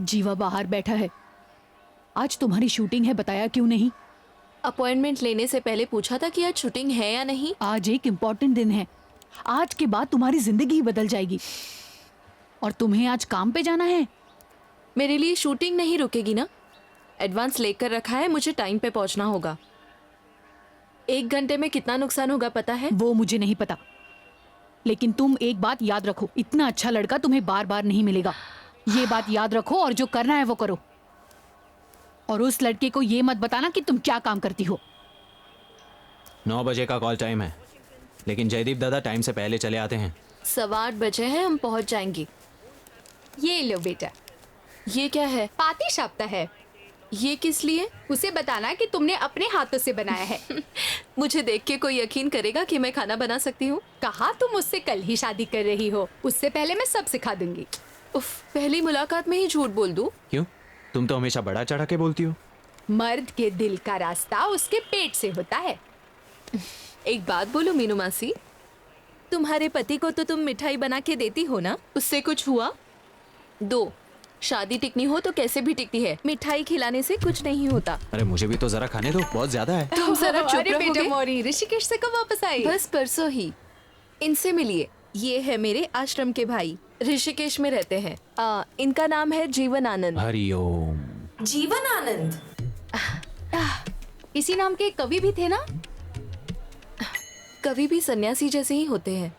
जीवा बाहर बैठा है। आज तुम्हारी शूटिंग है, बताया क्यों नहीं? अपॉइंटमेंट लेने से पहले पूछा था कि आज शूटिंग है या नहीं। आज एक इम्पोर्टेंट दिन है। आज के बाद तुम्हारी जिंदगी ही बदल जाएगी। और तुम्हें आज काम पे जाना है। मेरे लिए शूटिंग नहीं रुकेगी ना। एडवांस लेकर रखा है, मुझे टाइम पे पहुंचना होगा। 1 घंटे में कितना नुकसान होगा पता है? वो मुझे नहीं पता, लेकिन तुम एक बात याद रखो, इतना अच्छा लड़का तुम्हें बार बार नहीं मिलेगा। ये बात याद रखो और जो करना है वो करो। और उस लड़के को ये मत बताना कि तुम क्या काम करती हो। 9 बजे का कॉल टाइम है, लेकिन जयदीप दादा टाइम से पहले चले आते हैं। 8:15 बजे हैं, हम पहुंच जाएंगे। ये लो बेटा, ये क्या है? पाती शाप्ता है। ये किस लिए? उसे बताना कि तुमने अपने हाथों से बनाया है। मुझे देख के कोई यकीन करेगा कि मैं खाना बना सकती हूँ? कहा तुम उससे कल ही शादी कर रही हो, उससे पहले मैं सब सिखा दूंगी। उफ, पहली मुलाकात में ही झूठ बोल दूं? क्यों? तुम तो हमेशा बड़ा चढ़ा के बोलती हो। मर्द के दिल का रास्ता उसके पेट से होता है। एक बात बोलो मीनू मासी, तुम्हारे पति को तो तुम मिठाई बना के देती हो ना, उससे कुछ हुआ? 2, शादी टिकनी हो तो कैसे भी टिकती है, मिठाई खिलाने से कुछ नहीं होता। अरे मुझे भी तो जरा खाने दो, बहुत ज्यादा है। तुम जरा चुप अरे बेटा रहोगे? मौरी, ऋषिकेश से कब वापस आई? बस परसों ही। इनसे मिलिए, ये है मेरे आश्रम के भाई, ऋषिकेश में रहते हैं। इनका नाम है जीवन आनंद। हरिओम। जीवन आनंद? इसी नाम के कवि भी थे ना? कभी भी सन्यासी जैसे ही होते हैं।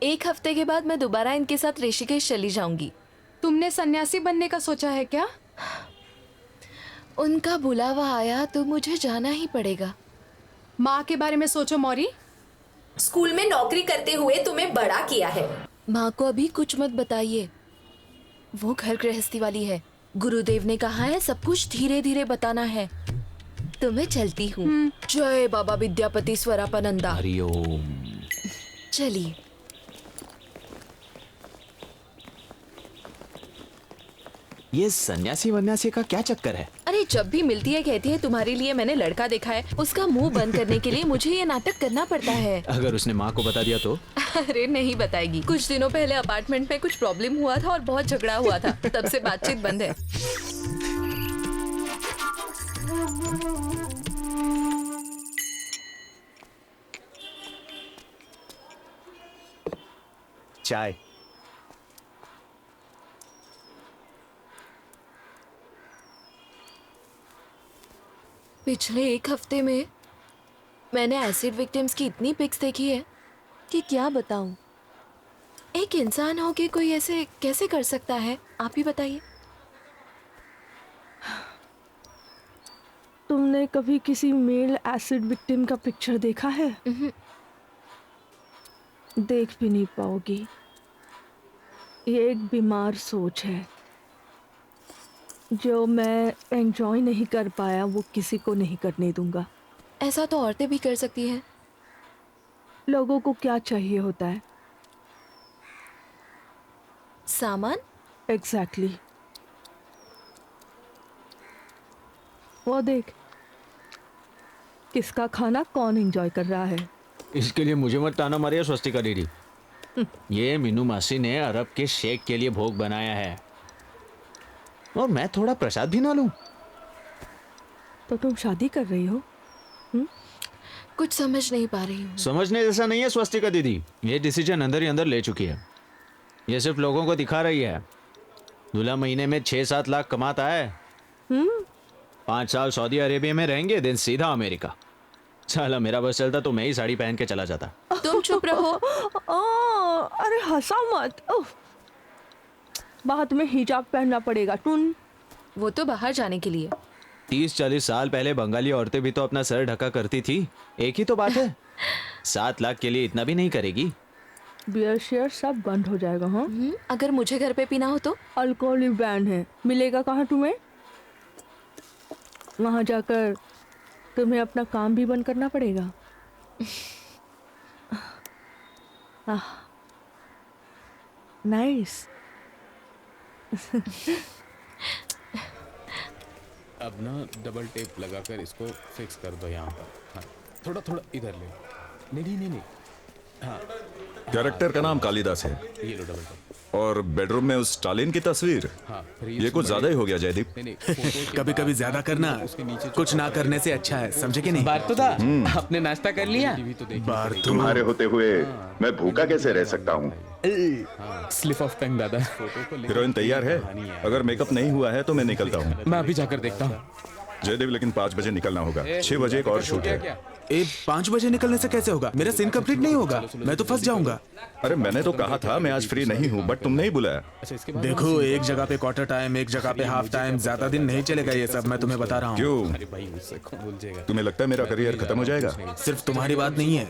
1 हफ्ते के बाद मैं दोबारा इनके साथ ऋषिकेश चली जाऊंगी। तुमने सन्यासी बनने का सोचा है क्या? उनका बुलावा आया तो मुझे जाना ही पड़ेगा। माँ के बारे में सोचो मौरी। स्कूल में नौकरी करते हुए तुम्हें बड़ा किया है। माँ को अभी कुछ मत बताइए, वो घर गृहस्थी वाली है। गुरुदेव ने कहा है सब कुछ धीरे धीरे बताना है। तो मैं चलती हूँ। जय बाबा विद्यापति स्वरापानंदा। हरिओम। चलिए। ये सन्यासी वन्यासी का क्या चक्कर है? अरे जब भी मिलती है कहती है तुम्हारे लिए मैंने लड़का देखा है। उसका मुंह बंद करने के लिए मुझे ये नाटक करना पड़ता है। अगर उसने माँ को बता दिया तो? अरे नहीं बताएगी। कुछ दिनों पहले अपार्टमेंट में कुछ प्रॉब्लम हुआ था और बहुत झगड़ा हुआ था, तब से बातचीत बंद है। चाय। पिछले 1 हफ्ते में मैंने एसिड विक्टिम्स की इतनी पिक्स देखी है कि क्या बताऊं। एक इंसान हो के कोई ऐसे कैसे कर सकता है, आप ही बताइए। तुमने कभी किसी मेल एसिड विक्टिम का पिक्चर देखा है? देख भी नहीं पाओगी। ये एक बीमार सोच है। जो मैं एंजॉय नहीं कर पाया वो किसी को नहीं करने दूंगा। ऐसा तो औरतें भी कर सकती हैं। लोगों को क्या चाहिए होता है? सामान। एग्जैक्टली। वो देख, किसका खाना कौन एंजॉय कर रहा है। इसके लिए मुझे मत ताना मारिए स्वस्तिका दीदी। ये मीनू मासी ने अरब के शेख के लिए भोग बनाया है, और मैं थोड़ा प्रसाद भी ना लूं? तो तुम शादी कर रही हो? कुछ समझ नहीं पा रही हूँ। समझने जैसा नहीं है स्वस्तिका दीदी। ये डिसीजन अंदर ही अंदर ले चुकी है। ये सिर्फ लोगों को दिखा रही है। दूल्हा महीने में 6-7 लाख कमाता है। 5 साल सऊदी अरेबिया में रहेंगे, दिन सीधा अमेरिका। साला मेरा बस चलता तो मैं ही साड़ी पहन के चला जाता। तुम चुप रहो। अरे हंसा मत। बाद में हिजाब पहनना पड़ेगा टून। वो तो बाहर जाने के लिए। 30-40 साल पहले बंगाली औरतें भी तो अपना सर ढका करती थी। एक ही तो बात है। 7 लाख के लिए इतना भी नहीं करेगी। बियर शेयर सब बंद हो जाएगा। हाँ, अगर मुझे घर पे पीना हो तो? अल्कोहल बैन है। मिलेगा कहाँ तुम्हें? वहां जाकर तुम्हें अपना काम भी बंद करना पड़ेगा। नाइस। अब ना डबल टेप लगाकर इसको फिक्स कर दो यहाँ पर। हाँ, थोड़ा थोड़ा इधर ले। नहीं नहीं नहीं नहीं। हाँ कैरेक्टर का नाम कालिदास है ये लो डबल टेप। और बेडरूम में उस स्टालिन की तस्वीर। हाँ ये कुछ ज्यादा ही हो गया जयदीप। नहीं फोटो के कभी कभी ज्यादा करना कुछ ना करने से अच्छा है, समझे कि नहीं? बार तो था आपने नाश्ता कर लिया? टीवी तो देख बार तो तुम्हारे होते हुए मैं भूखा कैसे रह सकता हूँ? स्लिप ऑफ टंग दादा। फोटो को हीरोइन तैयार है? अगर मेकअप नहीं हुआ है तो मैं निकलता हूँ। मैं अभी जाकर देखता हूँ। जयदेव लेकिन 5 बजे निकलना होगा। 6 बजे एक और शूट है। 5 बजे निकलने से कैसे होगा? मेरा सीन कंप्लीट नहीं होगा, मैं तो फंस जाऊंगा। अरे मैंने तो कहा था मैं आज फ्री नहीं हूँ, बट तुमने ही बुलाया। अच्छा इसके बाद देखो, एक जगह पे क्वार्टर टाइम, एक जगह पे हाफ टाइम, ज्यादा दिन नहीं चलेगा ये सब, मैं तुम्हें बता रहा हूँ। क्यों? अरे भाई उससे कौन भूल जाएगा। तुम्हें लगता है मेरा करियर खत्म हो जाएगा? सिर्फ तुम्हारी बात नहीं है,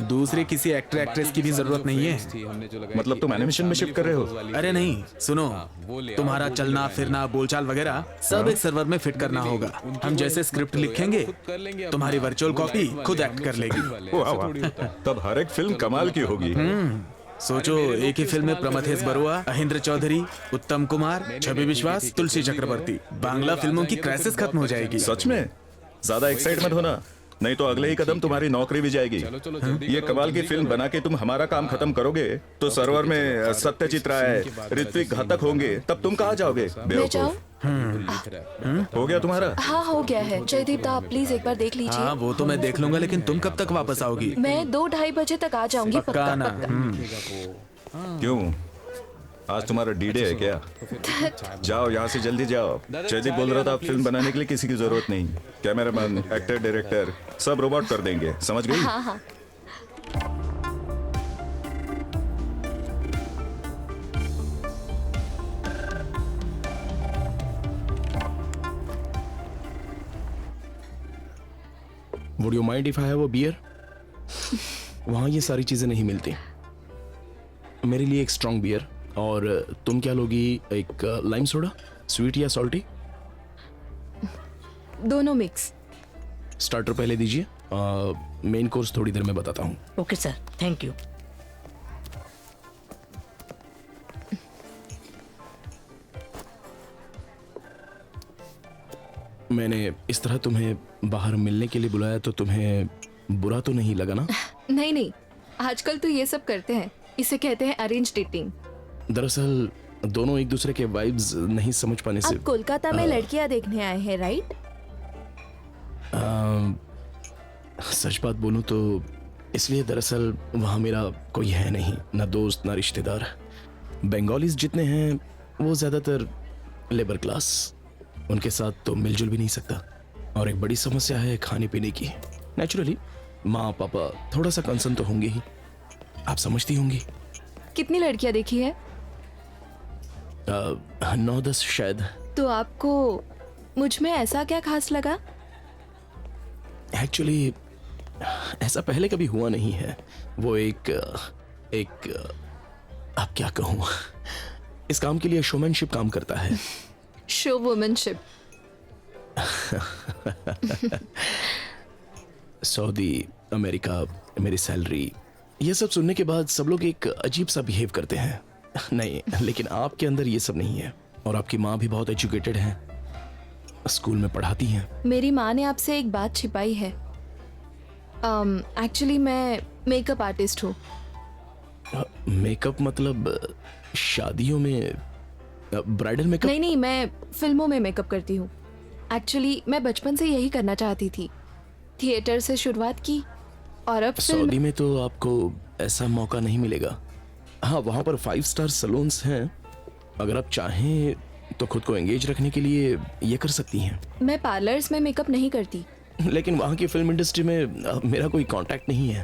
दूसरे किसी एक्टर एक्ट्रेस की भी जरूरत नहीं है। थी हमने जो लगाई मतलब तुम एनिमेशन में शिफ्ट कर रहे हो? अरे नहीं, सुनो, वो ले आओ, तुम्हारा चलना फिरना बोलचाल वगैरह सब एक सर्वर में फिट करना होगा। हम जैसे स्क्रिप्ट लिखेंगे, तुम्हारी वर्चुअल कॉपी खुद एक्ट कर लेगी। वाह वाह, तब हर एक फिल्म कमाल की होगी। सोचो, एक ही फिल्म में प्रमथेश बरुआ, अहिंद्र चौधरी, उत्तम कुमार, छवि विश्वास, तुलसी चक्रवर्ती। बांग्ला फिल्मों की क्राइसिस खत्म हो जाएगी। सच में? ज्यादा एक्साइट मत होना, नहीं तो अगले ही कदम तुम्हारी नौकरी भी जाएगी। ये कमाल की फिल्म बना के तुम हमारा काम खत्म करोगे तो सर्वर में सत्यजीत राय, ऋत्विक घातक होंगे, तब तुम कहाँ जाओगे? मैं जाऊँ? हो गया तुम्हारा? हाँ हो गया है। जयदीप दा, आप प्लीज एक बार देख लीजिए। हाँ वो तो मैं देख लूंगा, लेकिन तुम कब तक वापस आओगी? मैं 2-2:30 बजे तक आ जाऊंगी। पक्का ना? क्यों, आज तुम्हारा डी-डे है क्या? जाओ यहाँ से जल्दी जाओ। जयदीप बोल रहा था फिल्म बनाने के लिए किसी की जरूरत नहीं, कैमरामैन, एक्टर, डायरेक्टर सब रोबोट कर देंगे, समझ गई? हाँ हाँ। Would you mind if I have a beer? वहाँ ये सारी चीजें नहीं मिलती। मेरे लिए एक स्ट्रॉन्ग बियर। और तुम क्या लोगी? एक लाइम सोडा, स्वीट या सॉल्टी? दोनों मिक्स। स्टार्टर पहले दीजिए, मेन कोर्स थोड़ी देर में बताता हूँ। Okay sir, thank you. मैंने इस तरह तुम्हें बाहर मिलने के लिए बुलाया तो तुम्हें बुरा तो नहीं लगा ना? नहीं नहीं, आजकल तो ये सब करते हैं, इसे कहते हैं अरेंज डेटिंग। दरअसल दोनों एक दूसरे के वाइब्स नहीं समझ पाने से। आप कोलकाता में लड़कियां देखने आए हैं, राइट? सच बात बोलूं तो इसलिए दरअसल वहाँ मेरा कोई है नहीं, ना दोस्त ना रिश्तेदार। बंगालीज जितने हैं वो ज़्यादातर लेबर क्लास, उनके साथ तो मिलजुल भी नहीं सकता। और एक बड़ी समस्या है खाने पीने की। नेचुरली माँ पापा थोड़ा सा कंसर्न तो होंगे ही, आप समझती होंगी। कितनी लड़कियां देखी है? 9-10 शायद। तो आपको मुझ में ऐसा क्या खास लगा? एक्चुअली ऐसा पहले कभी हुआ नहीं है। वो एक अब क्या कहूँ, इस काम के लिए शोमैनशिप काम करता है। शो वुमनशिप। सऊदी, अमेरिका, मेरी सैलरी, ये सब सुनने के बाद सब लोग एक अजीब सा बिहेव करते हैं। नहीं, लेकिन आपके अंदर ये सब नहीं है। और आपकी माँ भी बहुत एजुकेटेड है, स्कूल में पढ़ाती हैं। मेरी माँ ने आपसे एक बात छिपाई है। एक्चुअली मैं मेकअप आर्टिस्ट हूँ। मेकअप मतलब शादियों में ब्राइडल मेकअप? नहीं नहीं, मैं फिल्मों में मेकअप करती हूँ। एक्चुअली मैं बचपन से यही करना चाहती थी, थिएटर से शुरुआत की और अब सऊदी में तो आपको ऐसा मौका नहीं मिलेगा। हाँ, वहाँ पर 5 स्टार सैलून्स हैं, अगर आप चाहें तो खुद को एंगेज रखने के लिए ये कर सकती हैं। मैं पार्लर्स में मेकअप नहीं करती। लेकिन वहाँ की फिल्म इंडस्ट्री में मेरा कोई कांटेक्ट नहीं है।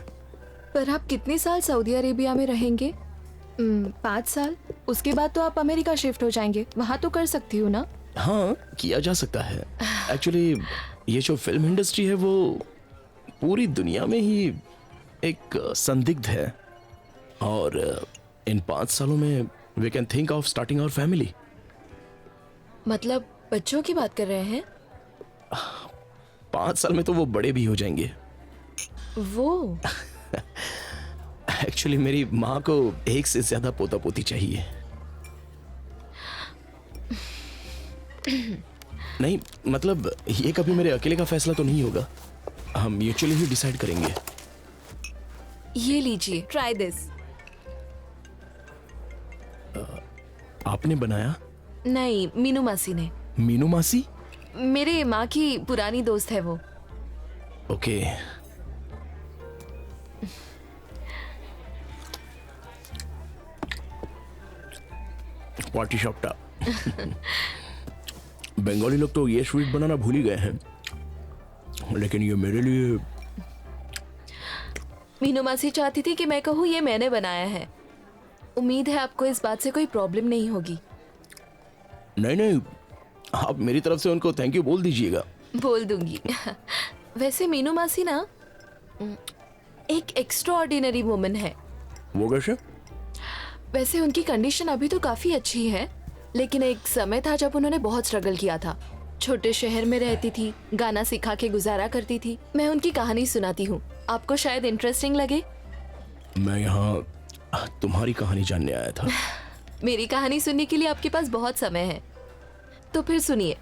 पर आप कितने साल सऊदी अरेबिया में रहेंगे? 5 साल। उसके बाद तो आप अमेरिका शिफ्ट हो जाएंगे, वहाँ तो कर सकती हो ना? हाँ, किया जा सकता है। एक्चुअली ये जो फिल्म इंडस्ट्री है वो पूरी दुनिया में ही एक संदिग्ध है। और इन 5 सालों में we can think of starting our family. मतलब बच्चों की बात कर रहे हैं? 5 साल में तो वो बड़े भी हो जाएंगे। वो एक्चुअली मेरी माँ को 1 से ज्यादा पोता पोती चाहिए। नहीं, मतलब ये कभी मेरे अकेले का फैसला तो नहीं होगा, हम म्यूचुअली ही डिसाइड करेंगे। ये लीजिए, ट्राई दिस। आपने बनाया? नहीं, मीनू मासी ने। मीनू मासी? मेरे माँ की पुरानी दोस्त है वो। Okay. Party shop top. Bengali लोग तो ये स्वीट बनाना भूल ही गए हैं, लेकिन ये मेरे लिए। मीनू मासी चाहती थी कि मैं कहूँ ये मैंने बनाया है। उम्मीद है आपको इस बात से कोई प्रॉब्लम नहीं होगी। नहीं नहीं, आप मेरी तरफ से उनको थैंक यू बोल दीजिएगा। बोल दूंगी। वैसे मीनू मासी ना एक एक्स्ट्रा ऑर्डिनरी वुमन है। वो कैसे? वैसे उनकी कंडीशन अभी तो काफी अच्छी है, लेकिन एक समय था जब उन्होंने बहुत स्ट्रगल किया था। छोटे शहर में रहती थी, गाना सिखा के गुजारा करती थी। मैं उनकी कहानी सुनाती हूँ, आपको शायद इंटरेस्टिंग लगे। मैं यहाँ तुम्हारी कहानी जानने आया था। मेरी कहानी सुनने के लिए आपके पास बहुत समय है, तो फिर सुनिए।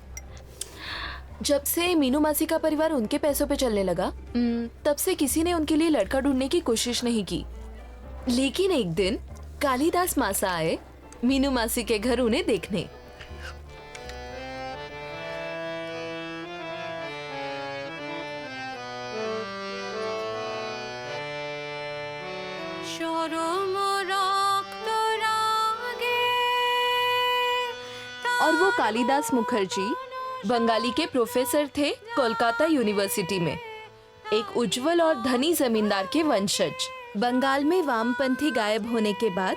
जब से मीनू मासी का परिवार उनके पैसों पे चलने लगा, तब से किसी ने उनके लिए लड़का ढूंढने की कोशिश नहीं की। लेकिन एक दिन कालिदास मासा आए मीनू मासी के घर उन्हें देखने। और वो कालिदास मुखर्जी बंगाली के प्रोफेसर थे कोलकाता यूनिवर्सिटी में, एक उज्जवल और धनी जमींदार के वंशज। बंगाल में वामपंथी गायब होने के बाद,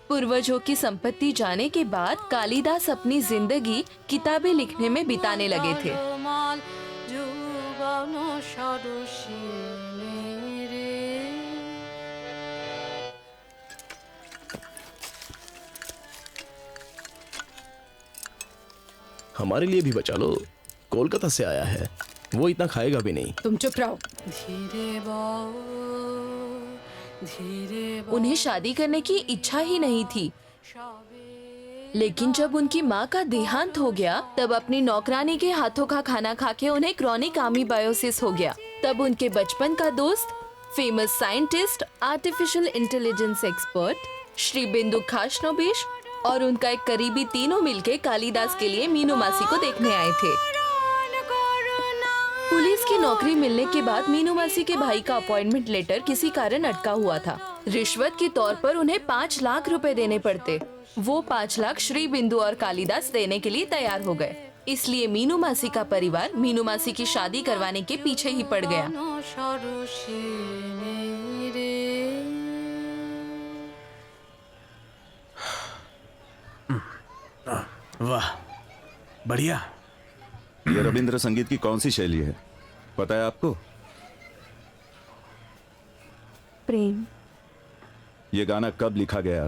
पूर्वजों की संपत्ति जाने के बाद कालिदास अपनी जिंदगी किताबें लिखने में बिताने लगे थे। हमारे लिए भी बचा लो, कोलकाता से आया है, वो इतना खाएगा भी नहीं। तुम चुप रहो। उन्हें शादी करने की इच्छा ही नहीं थी, लेकिन जब उनकी माँ का देहांत हो गया, तब अपनी नौकरानी के हाथों का खाना खा के उन्हें क्रॉनिक अमीबायोसिस हो गया। तब उनके बचपन का दोस्त, famous scientist, artificial intelligence expert Shri बिंदु खाशनोबिश और उनका एक करीबी तीनों मिलके कालिदास के लिए मीनू मासी को देखने आए थे। पुलिस की नौकरी मिलने के बाद मीनू मासी के भाई का अपॉइंटमेंट लेटर किसी कारण अटका हुआ था। रिश्वत के तौर पर उन्हें 5 लाख रुपए देने पड़ते। वो 5 लाख श्री बिंदु और कालिदास देने के लिए तैयार हो गए। इसलिए मीनू मासी का परिवार मीनू मासी की शादी करवाने के पीछे ही पड़ गया। वाह, बढ़िया। ये रविंद्र संगीत की कौन सी शैली है, पता है आपको? प्रेम। ये गाना कब लिखा गया,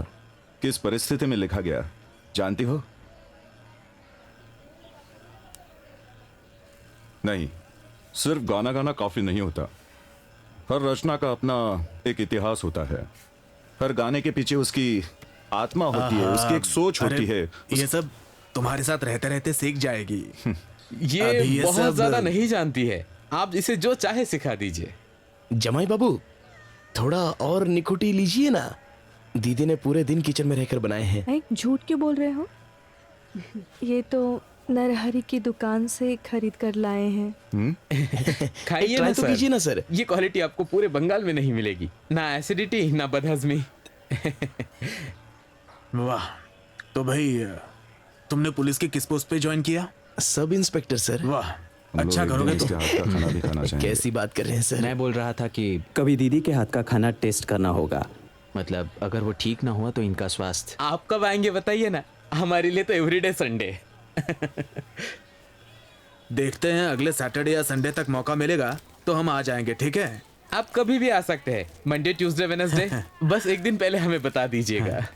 किस परिस्थिति में लिखा गया, जानती हो? नहीं, सिर्फ गाना गाना काफी नहीं होता। हर रचना का अपना एक इतिहास होता है। हर गाने के पीछे उसकी आत्मा होती है, उसकी एक सोच होती है। ये सब तुम्हारे साथ रहते रहते सीख जाएगी। ये बहुत ज्यादा नहीं जानती है, आप इसे जो चाहे सिखा दीजिए। जमाई बाबू, थोड़ा और निकुटी लीजिए ना। दीदी ने पूरे दिन किचन में रहकर बनाए हैं। झूठ क्यों बोल रहे हो? ये तो नरहरी की दुकान से खरीद कर लाए हैं। खाइए ना तो कीजिए ना सर। ये क्वालिटी आपको पूरे बंगाल में नहीं मिलेगी, ना एसिडिटी ना बदहजमी। वाह, तो भाई तुमने पुलिस के किस पोस्ट पे ज्वाइन किया? Sub inspector sir. वाह, अच्छा करोगे तो। खाना भी खाना चाहिए। कैसी बात कर रहे हैं सर? मैं बोल रहा था कि कभी दीदी के हाथ का खाना टेस्ट करना होगा। मतलब अगर वो ठीक ना हुआ तो इनका स्वास्थ्य। आप कब आएंगे बताइए ना, हमारे लिए तो एवरीडे संडे। देखते हैं, अगले सैटरडे या संडे तक मौका मिलेगा तो हम आ जाएंगे, ठीक है? आप कभी भी आ सकते हैं, मंडे ट्यूसडे वेडनेसडे। बस एक दिन पहले हमें बता दीजिएगा।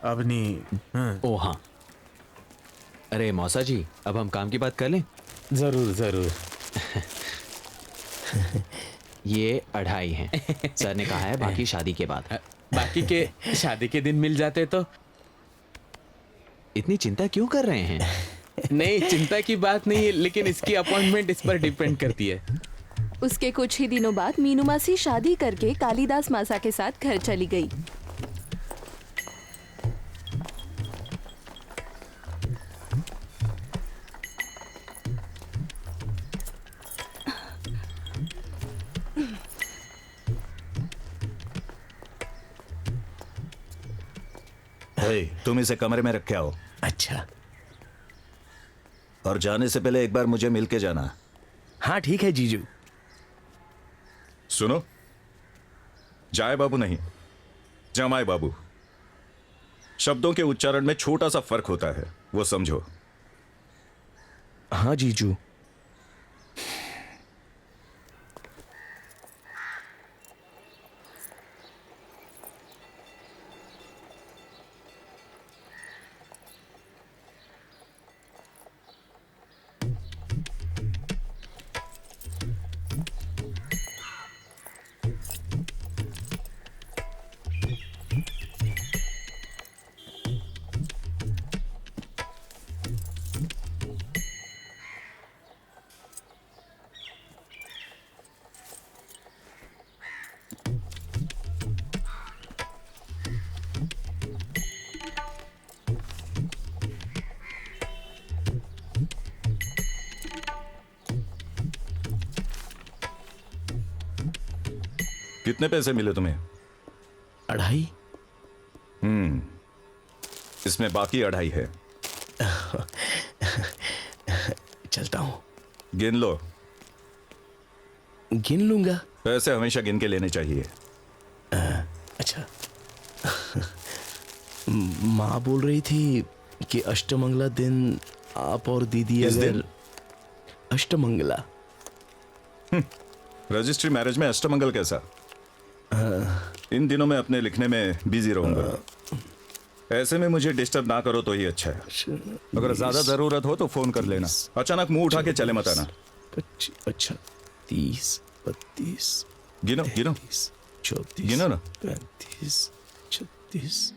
अबनी। ओ हाँ, अरे मौसा जी, अब हम काम की बात कर लें? जरूर जरूर। ये 2.5 हैं। सर ने कहा है बाकी शादी के बाद। बाकी के शादी के दिन मिल जाते तो। इतनी चिंता क्यों कर रहे हैं? नहीं, चिंता की बात नहीं है, लेकिन इसकी अपॉइंटमेंट इस पर डिपेंड करती है। उसके कुछ ही दिनों बाद मीनू मासी शादी करके कालिदास मासा के साथ घर चली गई। हे, तुम इसे कमरे में रख के आओ। अच्छा। और जाने से पहले एक बार मुझे मिल के जाना। हाँ ठीक है जीजू। सुनो, जाए बाबू नहीं, जमाए बाबू। शब्दों के उच्चारण में छोटा सा फर्क होता है, वो समझो। हाँ जीजू। कितने पैसे मिले तुम्हें? 2.5। इसमें बाकी 2.5 है। चलता हूँ। गिन लो। गिन लूंगा। पैसे हमेशा गिन के लेने चाहिए। अच्छा। माँ बोल रही थी कि अष्टमंगला दिन आप और दीदी किस अगर दिन? अष्टमंगला। रजिस्ट्री मैरिज में अष्टमंगल कैसा? इन दिनों मैं अपने लिखने में बिजी रहूंगा। ऐसे में मुझे डिस्टर्ब ना करो तो ही अच्छा है। अगर ज्यादा जरूरत हो तो फोन कर लेना। अचानक मुंह उठा के चले मत आना। अच्छा। 30, 32, गिनो गिनो 34, गिनो ना। 35, 36।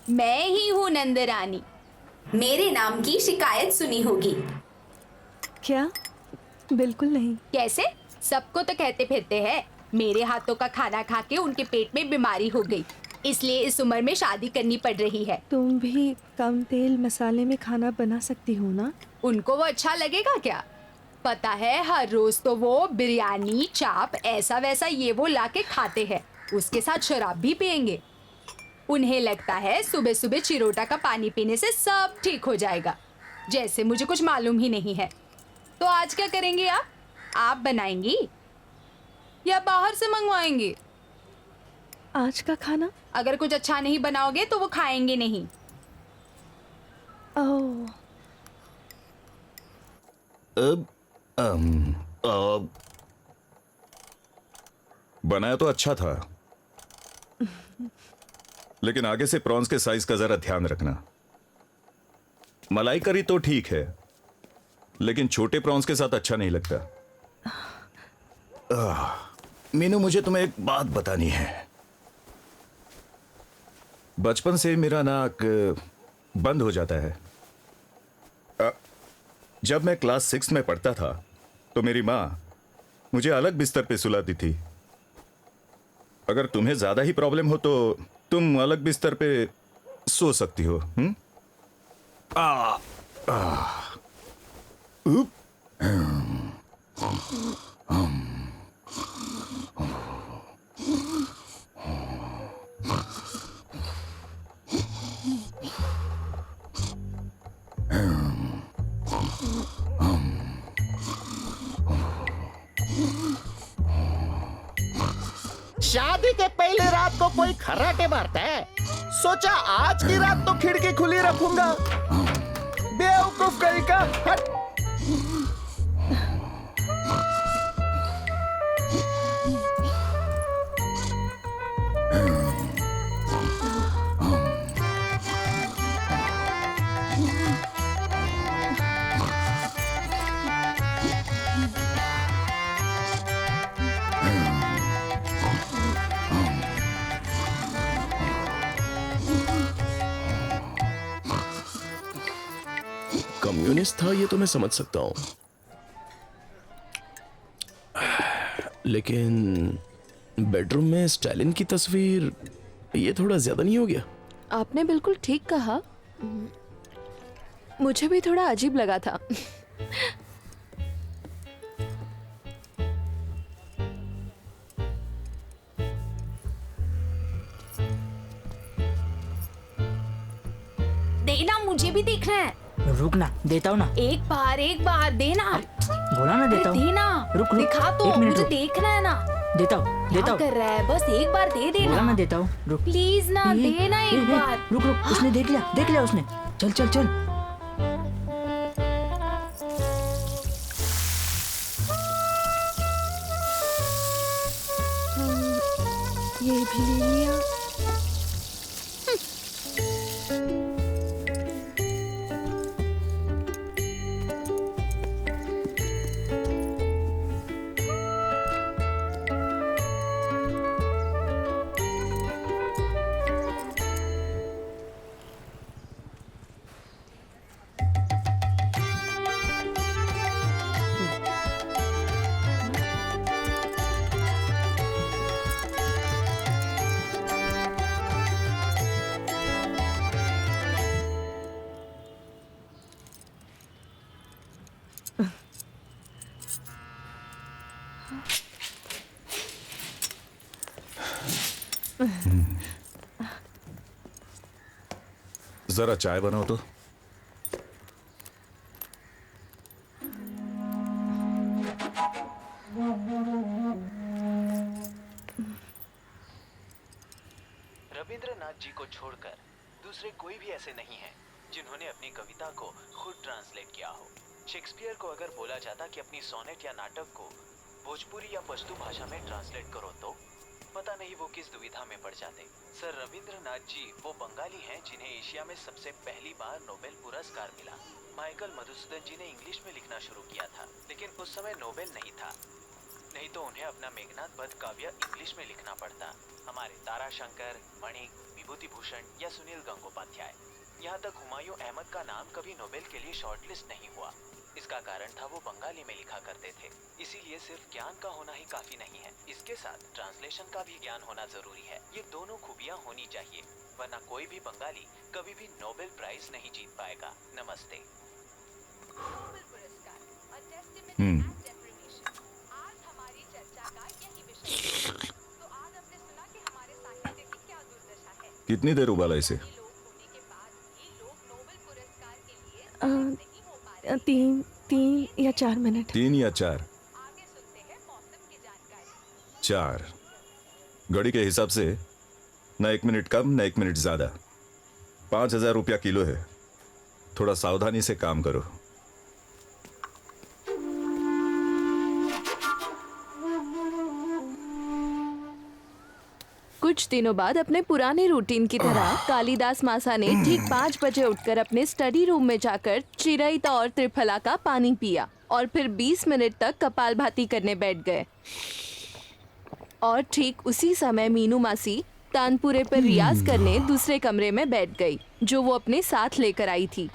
मैं ही हूँ नंदरानी। मेरे नाम की शिकायत सुनी होगी। क्या? बिल्कुल नहीं। कैसे? सबको तो कहते फिरते हैं मेरे हाथों का खाना खा के उनके पेट में बीमारी हो गई, इसलिए इस उम्र में शादी करनी पड़ रही है। तुम भी कम तेल मसाले में खाना बना सकती हो ना? उनको वो अच्छा लगेगा क्या? पता है हर रोज तो वो बिरयानी, चाप, ऐसा वैसा ये वो लाके खाते हैं, उसके साथ शराब भी पियेंगे। उन्हें लगता है सुबह सुबह चिरोटा का पानी पीने से सब ठीक हो जाएगा, जैसे मुझे कुछ मालूम ही नहीं है। तो आज क्या करेंगे आप बनाएंगी या बाहर से मंगवाएंगी? आज का खाना? अगर कुछ अच्छा नहीं बनाओगे तो वो खाएंगे नहीं। ओह। बनाया तो अच्छा था, लेकिन आगे से प्रॉन्स के साइज का जरा ध्यान रखना। मलाई करी तो ठीक है, लेकिन छोटे प्रॉन्स के साथ अच्छा नहीं लगता। मीनू, मुझे तुम्हें एक बात बतानी है। बचपन से मेरा नाक बंद हो जाता है। जब मैं क्लास 6 में पढ़ता था तो मेरी माँ मुझे अलग बिस्तर पे सुलाती थी। अगर तुम्हें ज्यादा ही प्रॉब्लम हो तो तुम अलग बिस्तर पे सो सकती हो। शादी के पहले रात को कोई खर्राटे मारता है। सोचा आज की रात तो खिड़की खुली रखूंगा। बेवकूफ कहीं का। हट। कम्युनिस्ट था ये तो मैं समझ सकता हूँ, लेकिन बेडरूम में स्टालिन की तस्वीर, ये थोड़ा ज्यादा नहीं हो गया? आपने बिल्कुल ठीक कहा, मुझे भी थोड़ा अजीब लगा था। देना, मुझे भी देखना है। रुक ना, देता हूँ ना। एक बार देना। बोला ना देता हूँ। देना। रुक। दिखा तो, एक मिनट मुझे रुक। देखना है ना। देता हूँ, देता क्या हूँ। कर रहा है? बस एक बार दे देना। बोला ना देता हूँ। रुक प्लीज ना, देना एक बार। रुक रुक, उसने देख लिया उसने। चल चल चल। ये भी ले लिया। जरा चाय बनाओ तो। रविंद्रनाथ जी को छोड़कर दूसरे कोई भी ऐसे नहीं हैं जिन्होंने अपनी कविता को खुद ट्रांसलेट किया हो। शेक्सपियर को अगर बोला जाता कि अपनी सोनेट या नाटक को भोजपुरी या पश्तो भाषा में ट्रांसलेट करो तो पता नहीं वो किस दुविधा में पड़ जाते। सर रविंद्रनाथ जी वो बंगाली हैं जिन्हें एशिया में सबसे पहली बार नोबेल पुरस्कार मिला। माइकल मधुसूदन जी ने इंग्लिश में लिखना शुरू किया था, लेकिन उस समय नोबेल नहीं था, नहीं तो उन्हें अपना मेघनाथ वध काव्य इंग्लिश में लिखना पड़ता। हमारे ताराशंकर, मणिक, विभूति भूषण या सुनील गंगोपाध्याय, यहाँ तक हुमायूं अहमद का नाम कभी नोबेल के लिए शॉर्टलिस्ट नहीं हुआ। इसका कारण था वो बंगाली में लिखा करते थे। इसीलिए सिर्फ ज्ञान का होना ही काफी नहीं है, इसके साथ ट्रांसलेशन का भी ज्ञान होना जरूरी है। ये दोनों खूबियाँ होनी चाहिए, वरना कोई भी बंगाली कभी भी नोबेल प्राइज नहीं जीत पाएगा। नमस्ते। कितनी देर उबाला इसे? 3 या 4 मिनट। 3 या 4? 4। घड़ी के हिसाब से ना 1 मिनट कम ना 1 मिनट ज्यादा। 5,000 रुपया किलो है। थोड़ा सावधानी से काम करो। कुछ दिनों बाद अपने पुराने रूटीन की तरह कालिदास मासा ने ठीक 5 बजे उठकर अपने स्टडी रूम में जाकर चिरैता और त्रिफला का पानी पिया और फिर 20 मिनट तक कपालभाति करने बैठ गए। और ठीक उसी समय मीनू मासी तानपुरे पर रियाज करने दूसरे कमरे में बैठ गई, जो वो अपने साथ लेकर आई थी।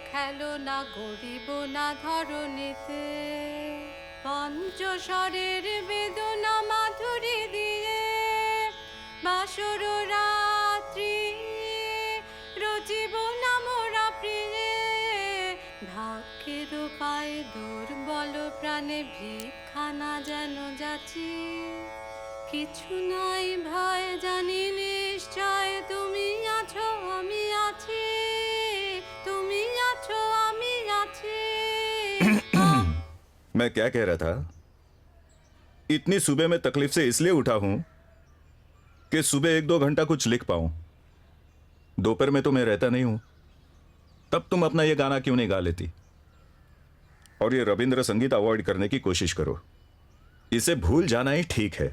খেলো না গরিব না ধরণীতে পঞ্চস্বরের বেদনা মাধুরী দিয়ে বাসর রাত্রি রচিব না মোরা প্রিয়ে ভাগ্যের পায়ে দুর্বল প্রাণে ভিক্ষানা যেন যাচি কিছু নাই ভয় জানি নিশ্চয় তুমি আছো আমি আছি मैं क्या कह रहा था? इतनी सुबह में तकलीफ से इसलिए उठा हूं कि सुबह 1-2 घंटा कुछ लिख पाऊं। दोपहर में तो मैं रहता नहीं हूं। तब तुम अपना ये गाना क्यों नहीं गा लेती? और ये रविंद्र संगीत अवॉइड करने की कोशिश करो। इसे भूल जाना ही ठीक है।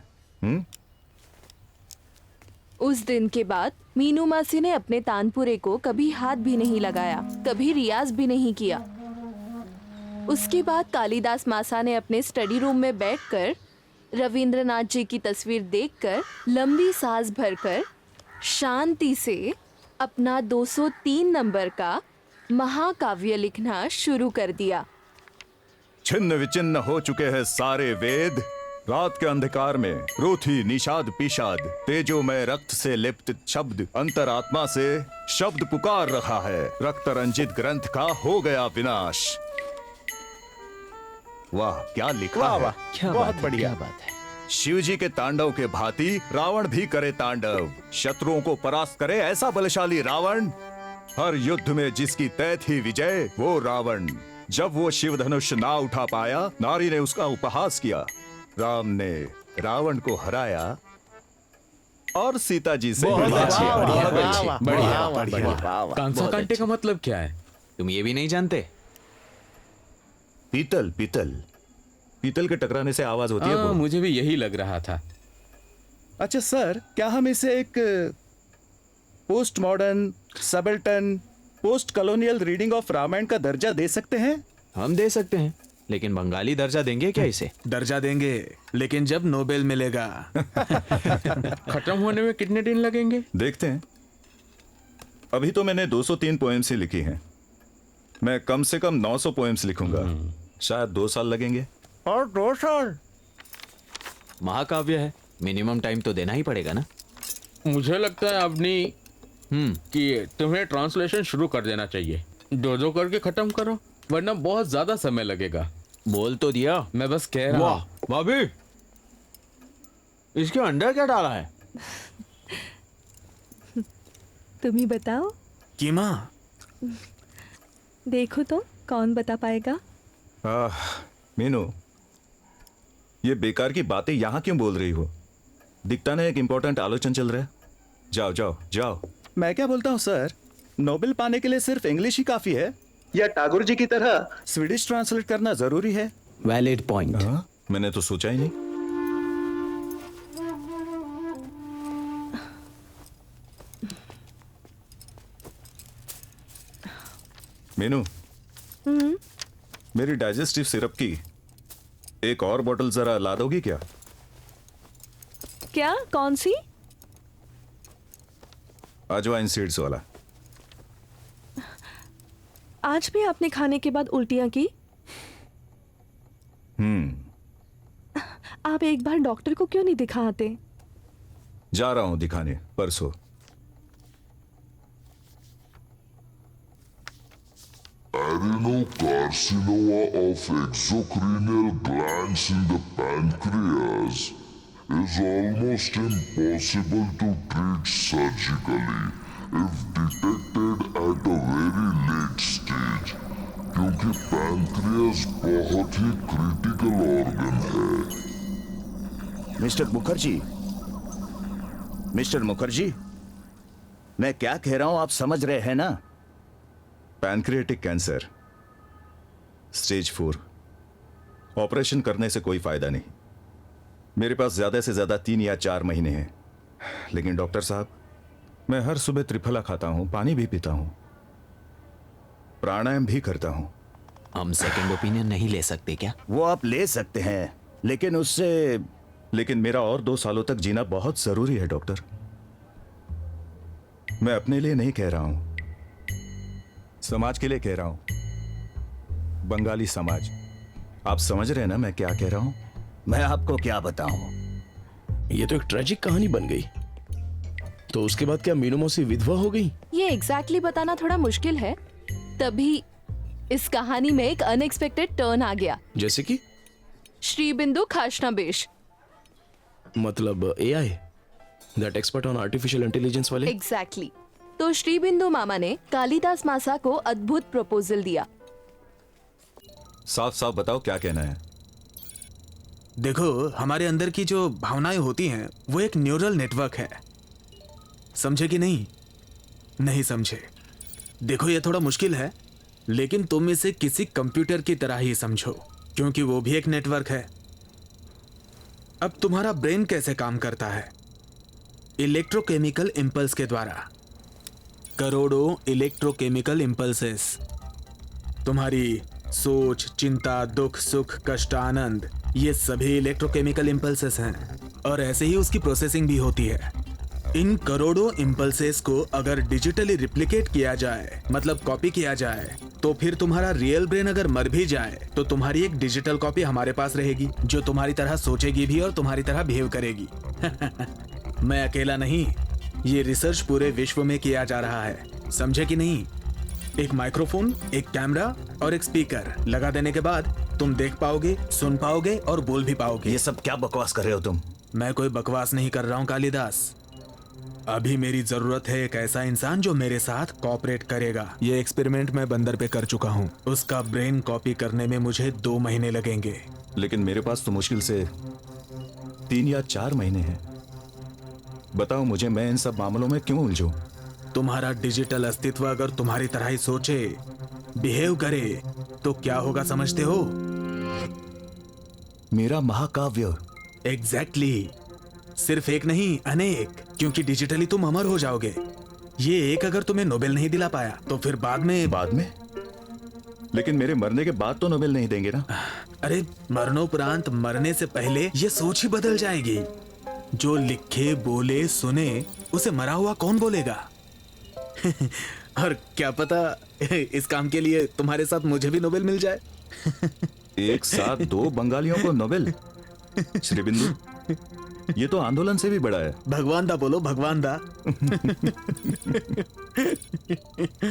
उस दिन के बाद मीनू मासी ने अपने तानपुरे को कभी हाथ भी नहीं लगाया, कभी रियाज भी नहीं किया। उसके बाद कालिदास मासा ने अपने स्टडी रूम में बैठकर रविंद्रनाथ जी की तस्वीर देखकर लंबी सांस भरकर शांति से अपना 203 नंबर का महाकाव्य लिखना शुरू कर दिया। छिन्न विचिन्न हो चुके हैं सारे वेद, रात के अंधकार में रोथी निषाद पिषाद, तेजो में रक्त से लिप्त शब्द अंतरात्मा से शब्द पुकार रहा है, रक्त रंजित ग्रंथ का हो गया विनाश। वाह क्या लिखा वाह है, वाह, क्या बहुत बढ़िया बात है। शिव जी के तांडव के भांति रावण भी करे तांडव, शत्रुओं को परास्त करे ऐसा बलशाली रावण, हर युद्ध में जिसकी तय थी विजय वो रावण। जब वो शिव धनुष ना उठा पाया, नारी ने उसका उपहास किया, राम ने रावण को हराया और सीता जी से कांसा कांटे का मतलब क्या है? तुम ये भी नहीं जानते? पीतल पीतल पीतल के टकराने से आवाज होती है वो। मुझे भी यही लग रहा था। अच्छा सर, क्या हम इसे एक post modern, subaltern, post colonial reading of Ramayana का दर्जा दे सकते हैं? हम दे सकते हैं, लेकिन बंगाली दर्जा देंगे क्या इसे? दर्जा देंगे, लेकिन जब नोबेल मिलेगा। खत्म होने में कितने दिन लगेंगे? देखते हैं। अभी तो मैंने 203 पोएम्स ही लिखी हैं, मैं कम से कम 900 पोएम्स लिखूंगा, शायद 2 साल लगेंगे। और 2 साल? महाकाव्य है, मिनिमम टाइम तो देना ही पड़ेगा ना। मुझे लगता है अपनी कि तुम्हें ट्रांसलेशन शुरू कर देना चाहिए। 2 करके खत्म करो, वरना बहुत ज्यादा समय लगेगा। बोल तो दिया। मैं बस कह रहा हूँ। भाभी, इसके अंदर क्या डाला है? तुम ही बताओ। कीमा। देखो तो कौन बता पाएगा। मीनू, ये बेकार की बातें यहाँ क्यों बोल रही हो? दिखता नहीं एक इम्पोर्टेंट आलोचना चल रहा है। जाओ जाओ जाओ। मैं क्या बोलता हूँ सर, नोबेल पाने के लिए सिर्फ इंग्लिश ही काफी है या टागोर जी की तरह स्वीडिश ट्रांसलेट करना जरूरी है? Valid point. मैंने तो सोचा ही नहीं। मीनू, मेरी डाइजेस्टिव सिरप की एक और बोतल जरा ला दोगी क्या? क्या? कौन सी? अजवाइन सीड्स वाला। आज भी आपने खाने के बाद उल्टियां की? आप एक बार डॉक्टर को क्यों नहीं दिखाते? जा रहा हूं दिखाने परसों। Adenocarcinoma of exocrineal glands in the pancreas is almost impossible to treat surgically if detected at a very late stage, क्योंकि पैंक्रियास बहुत ही क्रिटिकल ऑर्गन है। मिस्टर मुखर्जी, मैं क्या कह रहा हूं आप समझ रहे हैं ना? Pancreatic cancer stage 4। ऑपरेशन करने से कोई फायदा नहीं। मेरे पास ज्यादा से ज्यादा 3 या 4 महीने हैं। लेकिन डॉक्टर साहब, मैं हर सुबह त्रिफला खाता हूं, पानी भी पीता हूं, प्राणायाम भी करता हूं। हम सेकंड ओपिनियन नहीं ले सकते क्या? वो आप ले सकते हैं, लेकिन मेरा और 2 सालों तक जीना बहुत जरूरी है डॉक्टर। मैं अपने लिए नहीं कह रहा हूं, समाज के लिए कह रहा हूं। बंगाली समाज। आप समझ रहे हैं ना मैं क्या कह रहा हूं? मैं आपको क्या बताऊं? ये तो एक ट्रेजिक कहानी बन गई। तो उसके बाद क्या मीनू मौसी विधवा हो गई? ये एग्जैक्टली बताना थोड़ा मुश्किल है। तभी इस कहानी में एक अनएक्सपेक्टेड टर्न आ गया। जैसे कि? श्री बिंदु खाशनाबेश। मतलब AI, that expert on artificial intelligence वाले? एग्जैक्टली। तो श्री बिंदु मामा ने कालिदास मासा को अद्भुत प्रपोजल दिया। साफ साफ बताओ क्या कहना है। देखो, हमारे अंदर की जो भावनाएं होती हैं वो एक न्यूरल नेटवर्क है। समझे कि नहीं? नहीं समझे? देखो, ये थोड़ा मुश्किल है, लेकिन तुम इसे किसी कंप्यूटर की तरह ही समझो, क्योंकि वो भी एक नेटवर्क है। अब तुम्हारा ब्रेन कैसे काम करता है? इलेक्ट्रोकेमिकल इंपल्स के द्वारा। करोड़ों इलेक्ट्रोकेमिकल इंपल्सेस तुम्हारी सोच, चिंता, दुख, सुख, कष्ट, आनंद, ये सभी इलेक्ट्रोकेमिकल इम्पल्सेस हैं और ऐसे ही उसकी प्रोसेसिंग भी होती है। इन करोड़ों इम्पल्सेस को अगर डिजिटली रिप्लिकेट किया जाए, मतलब कॉपी किया जाए, तो फिर तुम्हारा रियल ब्रेन अगर मर भी जाए तो तुम्हारी एक डिजिटल कॉपी हमारे पास रहेगी जो तुम्हारी तरह सोचेगी भी और तुम्हारी तरह बिहेव करेगी। मैं अकेला नहीं, ये रिसर्च पूरे विश्व में किया जा रहा है, समझे कि नहीं? एक माइक्रोफोन, एक कैमरा और एक स्पीकर लगा देने के बाद तुम देख पाओगे, सुन पाओगे और बोल भी पाओगे। ये सब क्या बकवास कर रहे हो तुम? मैं कोई बकवास नहीं कर रहा हूँ कालिदास। अभी मेरी जरूरत है एक ऐसा इंसान जो मेरे साथ कोऑपरेट करेगा। ये एक्सपेरिमेंट मैं बंदर पे कर चुका हूँ। उसका ब्रेन कॉपी करने में मुझे 2 महीने लगेंगे। लेकिन मेरे पास तो मुश्किल से 3 या 4 महीने हैं। बताओ मुझे, मैं इन सब मामलों में क्यों उलझूं? तुम्हारा डिजिटल अस्तित्व अगर तुम्हारी तरह ही सोचे, बिहेव करे, तो क्या होगा समझते हो? मेरा महाकाव्य। एग्जैक्टली। सिर्फ एक नहीं, अनेक, क्योंकि डिजिटली तुम अमर हो जाओगे। ये एक अगर तुम्हें नोबेल नहीं दिला पाया तो फिर बाद में? लेकिन मेरे मरने के बाद तो नोबेल नहीं देंगे ना? अरे मरणोपरांत मरने से पहले ये सोच ही बदल जाएगी। जो लिखे, बोले, सुने, उसे मरा हुआ कौन बोलेगा? और क्या पता इस काम के लिए तुम्हारे साथ मुझे भी नोबेल मिल जाए। एक साथ 2 बंगालियों को नोबेल? श्रीबिंदु, ये तो आंदोलन से भी बड़ा है। भगवान दा बोलो, भगवान दा।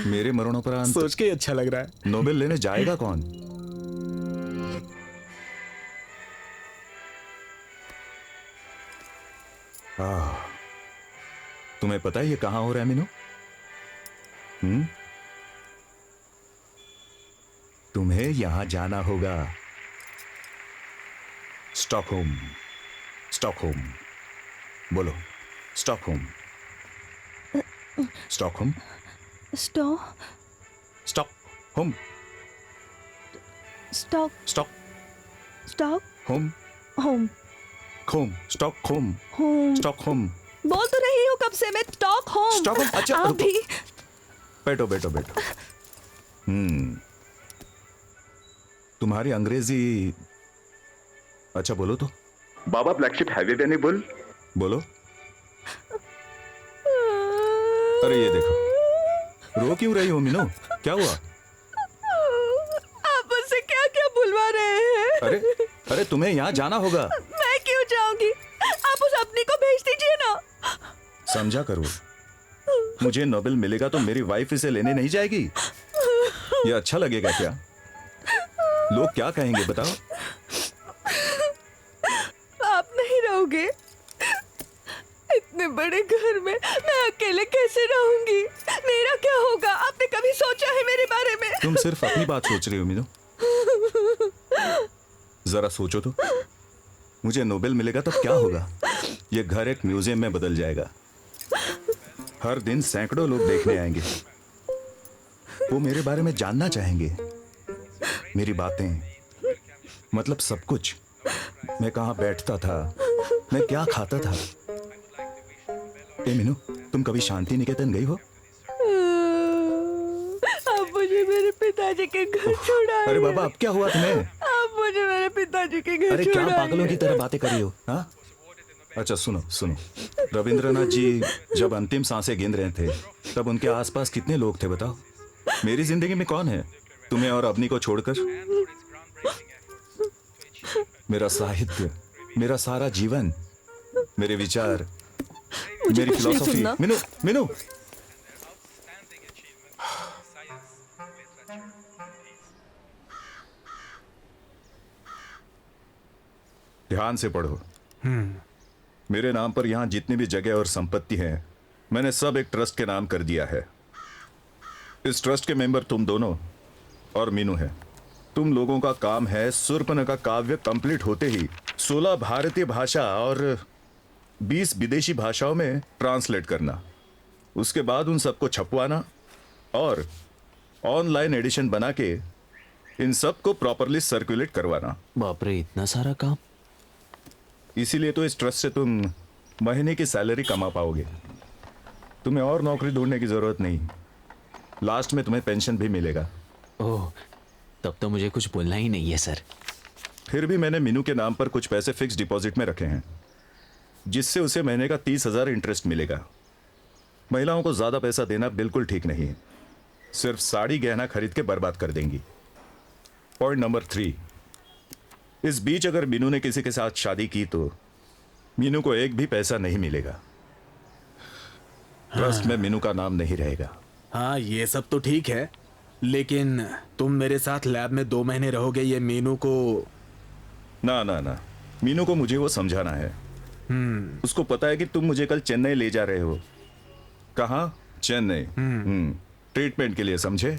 मेरे मरणोपरांत सोच के अच्छा लग रहा है। नोबेल लेने जाएगा कौन? तुम्हें पता है ये कहां हो रहा है मीनू? तुम्हें यहां जाना होगा। स्टॉकहोम। स्टॉकहोम बोलो। Stockholm. Stockholm. Stockholm. Stockholm. Stockholm. Stockholm. बोल तो रही हूँ कब से मैं, स्टॉकहोम। स्टॉकहोम। अच्छा आप रुको। भी बैठो बैठो बैठो। तुम्हारी अंग्रेजी अच्छा बोलो तो। बाबा फ्लैगशिप हाईवे पे नहीं बोलो। अरे ये देखो, रो क्यों रही हो मीनू? क्या हुआ? आप मुझसे क्या क्या बुलवा रहे हैं? अरे तुम्हें यहाँ जाना होगा। मैं क्यों जाऊंगी? आप उस अपनी को भेज दीजिए ना। समझा करो, मुझे नोबेल मिलेगा तो मेरी वाइफ इसे लेने नहीं जाएगी। ये अच्छा लगेगा क्या? लोग क्या कहेंगे बताओ? आप नहीं रहोगे इतने बड़े घर में, मैं अकेले कैसे रहूंगी? मेरा क्या होगा? आपने कभी सोचा है मेरे बारे में? तुम सिर्फ अपनी बात सोच रही हो मीनू। जरा सोचो तो, मुझे नोबेल मिलेगा तब क्या होगा? ये घर एक म्यूजियम में बदल जाएगा। हर दिन सैकड़ों लोग देखने आएंगे। वो मेरे बारे में जानना चाहेंगे, मेरी बातें, मतलब सब कुछ। मैं कहाँ बैठता था, मैं क्या खाता था। ए मीनू, तुम कभी शांति निकेतन गई हो? आप मुझे मेरे पिताजी के घर छोड़ा। अरे बाबा, अब क्या हुआ तुम्हें? आप मुझे मेरे पिताजी के घर अरे क्या छोड़ाइए। पागलों की तरह बातें कर रही हो? हाँ? अच्छा सुनो सुनो, रविंद्रनाथ जी जब अंतिम सांसें गिन रहे थे तब उनके आसपास कितने लोग थे बताओ? मेरी जिंदगी में कौन है तुम्हें और अवनी को छोड़कर? मेरा साहित्य, मेरा सारा जीवन, मेरे विचार, मेरी फिलॉसफी। मीनू मीनू, ध्यान से पढ़ो। मेरे नाम पर यहां जितनी भी जगह और संपत्ति है, मैंने सब एक ट्रस्ट के नाम कर दिया है। इस ट्रस्ट के मेंबर तुम दोनों और मीनू है। तुम लोगों का काम है शूर्पणखा काव्य कंप्लीट होते ही 16 भारतीय भाषा और 20 विदेशी भाषाओं में ट्रांसलेट करना। उसके बाद उन सबको छपवाना और ऑनलाइन एडिशन बना के इन सब को प्रॉपरली सर्कुलेट करवाना। बाप रे, इतना सारा काम। इसीलिए तो इस ट्रस्ट से तुम महीने की सैलरी कमा पाओगे। तुम्हें और नौकरी ढूंढने की जरूरत नहीं। लास्ट में तुम्हें पेंशन भी मिलेगा। ओह, तब तो मुझे कुछ बोलना ही नहीं है सर। फिर भी मैंने मीनू के नाम पर कुछ पैसे फिक्स डिपॉजिट में रखे हैं, जिससे उसे महीने का 30,000 इंटरेस्ट मिलेगा। महिलाओं को ज्यादा पैसा देना बिल्कुल ठीक नहीं है। सिर्फ साड़ी गहना खरीद के बर्बाद कर देंगी। पॉइंट नंबर 3, इस बीच अगर मीनू ने किसी के साथ शादी की तो मीनू को एक भी पैसा नहीं मिलेगा। ट्रस्ट में मीनू का नाम नहीं रहेगा। हाँ, ये सब तो ठीक है, लेकिन तुम मेरे साथ लैब में 2 महीने रहोगे, ये मीनू को ना ना ना, मीनू को मुझे वो समझाना है। उसको पता है कि तुम मुझे कल चेन्नई ले जा रहे हो। कहाँ? चेन्नई। ट्रीटमेंट के लिए, समझे?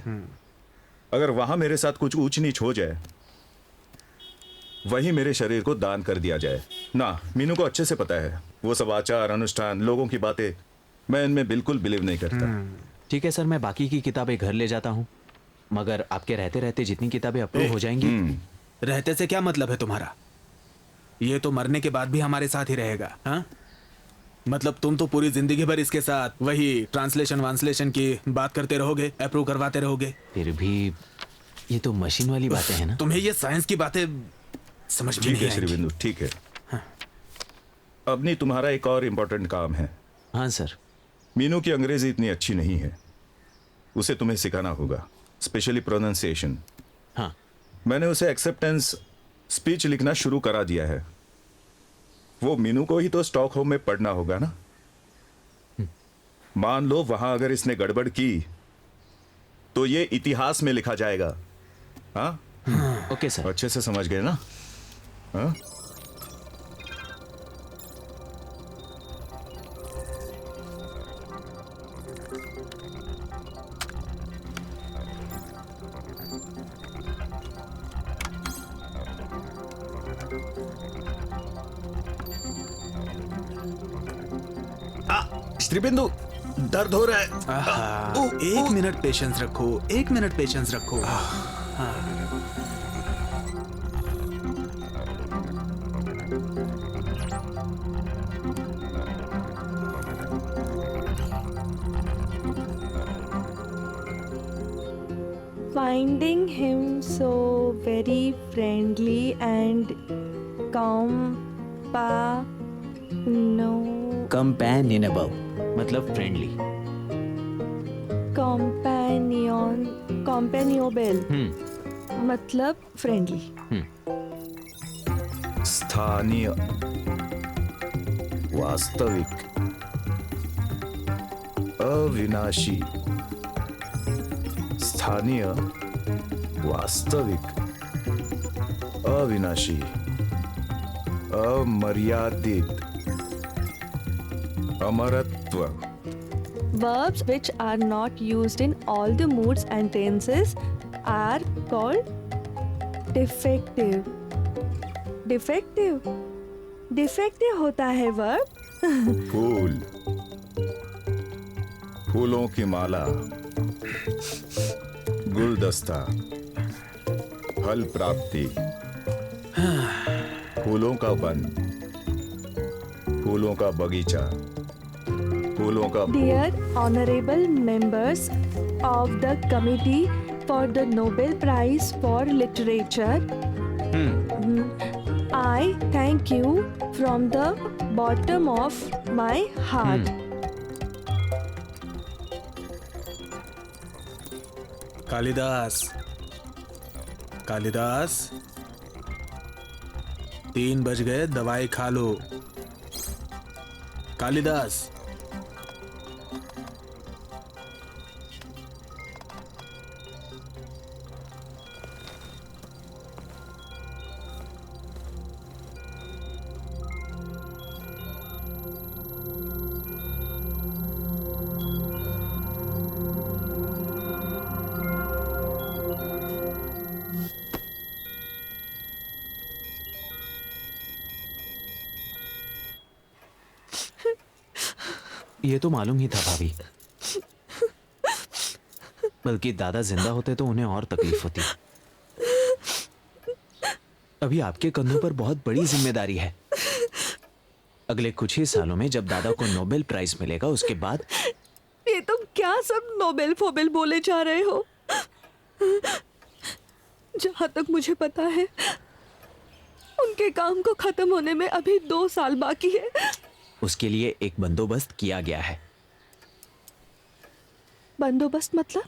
अगर वहां मेरे साथ कुछ ऊंच नीच हो जाए, वही मेरे शरीर को दान कर दिया जाए ना। मीनू को अच्छे से पता है वो सब आचार अनुष्ठान, लोगों की बातें, मैं इनमें बिल्कुल बिलीव नहीं करता। ठीक है सर, मैं बाकी की किताबें घर ले जाता हूँ, मगर आपके रहते रहते जितनी किताबें अप्रूव हो जाएंगी। रहते से क्या मतलब है तुम्हारा? ये तो मरने के बाद भी हमारे साथ ही रहेगा। हाँ, मतलब तुम तो पूरी जिंदगी भर इसके साथ वही ट्रांसलेशन वांसलेशन की बात करते रहोगे, अप्रूव करवाते रहोगे। फिर भी ये तो मशीन वाली बातें हैं ना। तुम्हें ये साइंस की बातें समझ में ठीक नहीं है श्रीबिंदु, ठीक है। अब नहीं, तुम्हारा एक और इम्पोर्टेंट काम है। हाँ सर। मीनू की अंग्रेजी इतनी अच्छी नहीं है, उसे तुम्हें सिखाना होगा, स्पेशली प्रोनाउंसिएशन। हाँ, मैंने उसे एक्सेप्टेंस स्पीच लिखना शुरू करा दिया है। वो मीनू को ही तो स्टॉकहोम में पढ़ना होगा ना। मान लो वहां अगर इसने गड़बड़ की तो ये इतिहास में लिखा जाएगा। हाँ ओके सर। अच्छे से समझ गए ना? हाँ? श्रीबिंदु, दर्द हो रहा है। एक मिनट पेशेंस रखो, 1 मिनट पेशेंस रखो। Finding him so very friendly and कंपेनियनेबल मतलब फ्रेंडली। companionable मतलब फ्रेंडली। स्थानीय, वास्तविक, अविनाशी। स्थानीय, वास्तविक, अविनाशी, अमर्यादित, अमरत्व। Verbs which are not used in all the moods and tenses are called defective. Defective होता है verb। फूल, फूलों की माला, गुलदस्ता, फल प्राप्ति, फूलों का वन, फूलों का बगीचा, फूलों का। Dear honorable members of the committee for the Nobel Prize for Literature, I thank you from the bottom of my heart. Kalidas, Kalidas, 3 बज गए, दवाई खा लो। कालिदास। ये तो मालूम ही था भाभी, बल्कि दादा जिंदा होते तो उन्हें और तकलीफ होती। अभी आपके कंधों पर बहुत बड़ी जिम्मेदारी है। अगले कुछ ही सालों में जब दादा को नोबेल प्राइज मिलेगा, उसके बाद। ये तुम क्या सब नोबेल फोबेल बोले जा रहे हो? जहाँ तक मुझे पता है उनके काम को खत्म होने में अभी 2 साल बाकी है। उसके लिए एक बंदोबस्त किया गया है। बंदोबस्त मतलब?